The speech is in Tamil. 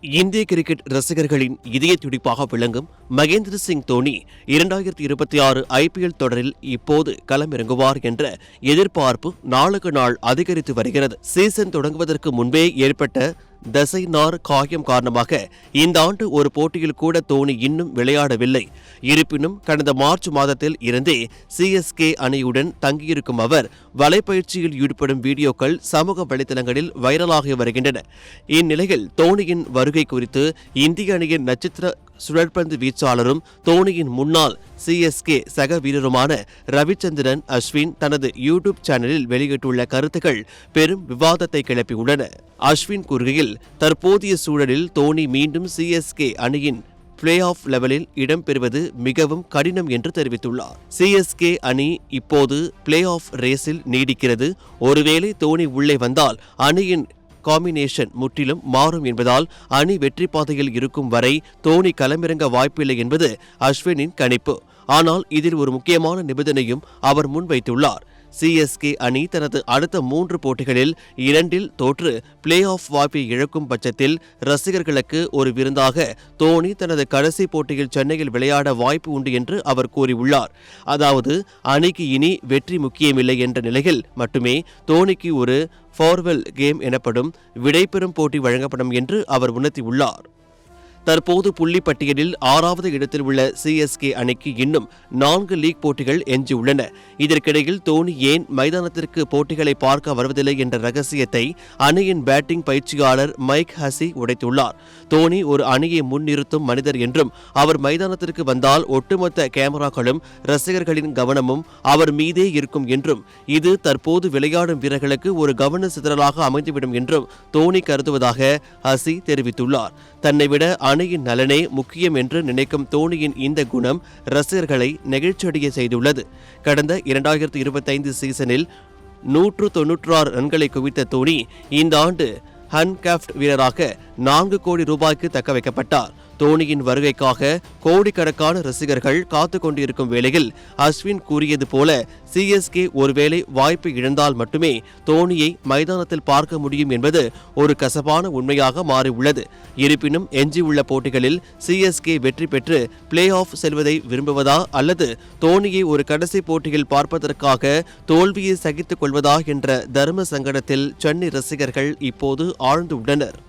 இந்திய கிரிக்கெட் ரசிகர்களின் இதய துடிப்பாக விளங்கும் மகேந்திர சிங் தோனி 2026 IPL தொடரில் இப்போது களமிறங்குவார் என்ற எதிர்பார்ப்பு நாளுக்கு நாள் அதிகரித்து வருகிறது. சீசன் தொடங்குவதற்கு முன்பே ஏற்பட்ட தசை நார் காயம் காரணமாக இந்த ஆண்டு ஒரு போட்டியில் கூட தோனி இன்னும் விளையாடவில்லை. இருப்பினும் கடந்த மார்ச் மாதத்தில் இருந்தே CSK அணியுடன் தங்கியிருக்கும் அவர் வலைப்பயிற்சியில் ஈடுபடும் வீடியோக்கள் சமூக வலைதளங்களில் வைரலாகி வருகின்றன. இந்நிலையில் தோனியின் வருகை குறித்து இந்திய அணியின் நட்சத்திர சுழற்பந்து வீச்சாளரும் தோனியின் முன்னாள் CSK சக வீரருமான ரவிச்சந்திரன் அஸ்வின் தனது யூடியூப் சேனலில் வெளியிட்டுள்ள கருத்துக்கள் பெரும் விவாதத்தை கிளப்பியுள்ளன. அஸ்வின் கூறுகையில், தற்போதைய சூழலில் தோனி மீண்டும் CSK அணியின் பிளே ஆஃப் லெவலில் இடம்பெறுவது மிகவும் கடினம் என்று தெரிவித்துள்ளார். CSK அணி இப்போது பிளே ஆஃப் ரேஸில் நீடிக்கிறது. ஒருவேளை தோனி உள்ளே வந்தால் அணியின் காம்பினேஷன் முற்றிலும் மாறும் என்பதால் அணி வெற்றி பாதையில் இருக்கும் வரை தோனி களமிறங்க வாய்ப்பில்லை என்பது அஸ்வினின் கணிப்பு. ஆனால் இதில் ஒரு முக்கியமான நிபந்தனையும் அவர் முன்வைத்துள்ளார். CSK அணி தனது அடுத்த 3 போட்டிகளில் 2இல் தோற்று பிளே ஆஃப் வாய்ப்பை இழக்கும் பட்சத்தில் ரசிகர்களுக்கு ஒரு விருந்தாக தோனி தனது கடைசி போட்டியில் சென்னையில் விளையாட வாய்ப்பு உண்டு என்று அவர் கூறியுள்ளார். அதாவது அணிக்கு இனி வெற்றி முக்கியமில்லை என்ற நிலையில் மட்டுமே தோனிக்கு ஒரு ஃபேர்வெல் கேம் எனப்படும் விடைபெறும் போட்டி வழங்கப்படும் என்று அவர் உணர்த்தியுள்ளார். தற்போது புள்ளி பட்டியலில் 6வது இடத்தில் உள்ள CSK அணிக்கு இன்னும் 4 லீக் போட்டிகள் எஞ்சியுள்ளன. இதற்கிடையில் தோனி ஏன் மைதானத்திற்கு போட்டிகளை பார்க்க வருவதில்லை என்ற ரகசியத்தை அணியின் பேட்டிங் பயிற்சியாளர் மைக் ஹசி உடைத்துள்ளார். தோனி ஒரு அணியை முன்னிறுத்தும் மனிதர் என்றும் அவர் மைதானத்திற்கு வந்தால் ஒட்டுமொத்த கேமராக்களும் ரசிகர்களின் கவனமும் அவர் மீதே இருக்கும் என்றும் இது தற்போது விளையாடும் வீரர்களுக்கு ஒரு கவன சிதறலாக அமைந்துவிடும் என்றும் தோனி கருதுவதாக ஹசி தெரிவித்துள்ளார். தன்னை விட அணியின் நலனே முக்கியம் என்று நினைக்கும் தோனியின் இந்த குணம் ரசிகர்களை நெகிழ்ச்சியடைய செய்துள்ளது. கடந்த 2025 சீசனில் 196 ரன்களை குவித்த தோனி இந்த ஆண்டு ஹன்காஃப்ட் வீரராக 4 கோடி ரூபாய்க்கு தக்க வைக்கப்பட்டார். தோனியின் வருகைக்காக கோடிக்கணக்கான ரசிகர்கள் காத்துக் கொண்டிருக்கும் வேளையில் அஸ்வின் கூறியது போல CSK ஒருவேளை வாய்ப்பு இழந்தால் மட்டுமே தோனியை மைதானத்தில் பார்க்க முடியும் என்பது ஒரு கசப்பான உண்மையாக மாறியுள்ளது. இருப்பினும் எஞ்சியுள்ள போட்டிகளில் CSK வெற்றி பெற்று பிளே ஆஃப் செல்வதை விரும்புவதா அல்லது தோனியை ஒரு கடைசி போட்டியில் பார்ப்பதற்காக தோல்வியை சகித்துக் கொள்வதா என்ற தர்ம சங்கடத்தில் சென்னை ரசிகர்கள் இப்போது ஆழ்ந்துள்ளனர்.